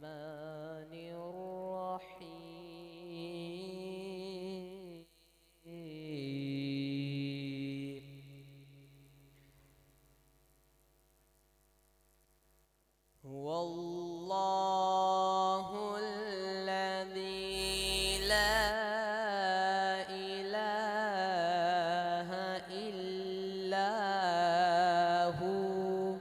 الرحيم. هو الله الذي لا إله إلا هو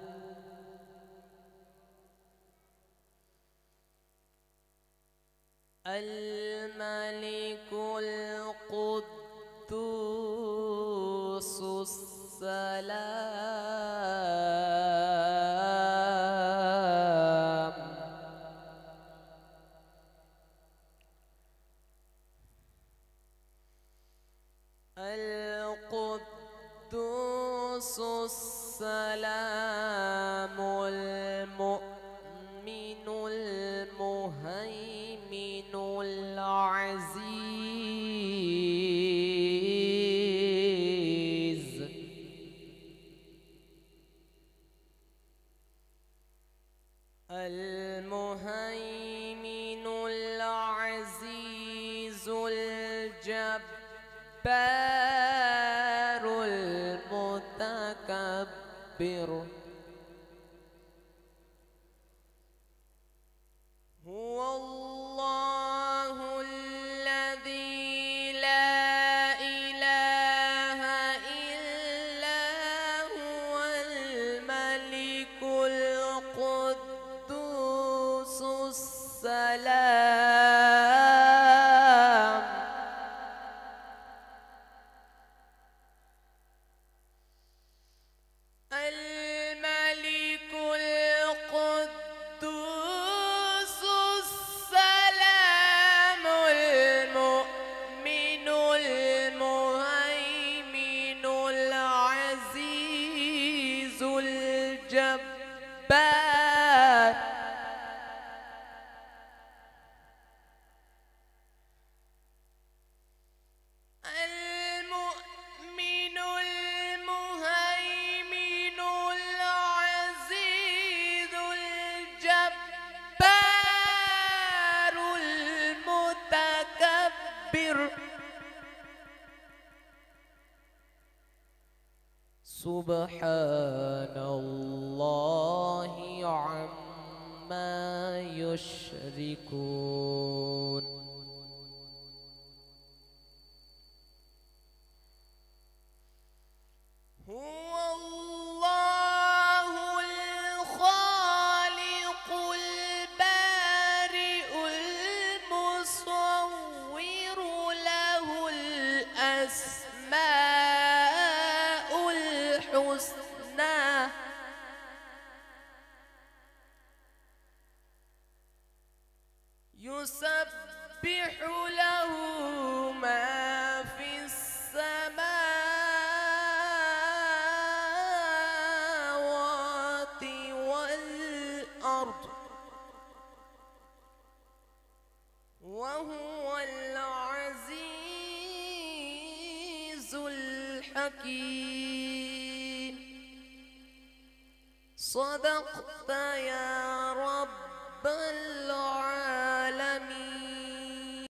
الملك القدوس السلام القدوس السلام المؤمن المهيمن العزيز المهيمن العزيز الجبار المتكبر. هو الله الذي لا إله إلا هو الملك القدوس السلام الملك القدوس السلام المؤمن المهيمن العزيز الجبار. المؤمن المهيمن العزيز الجبار المتكبر. سبحان الله عما يشركون. هو الله الخالق البارئ المصور له الأسماء الحسنى يسبح له ما في السماوات والأرض وهو العزيز الحكيم. صدقت يا رب العالمين.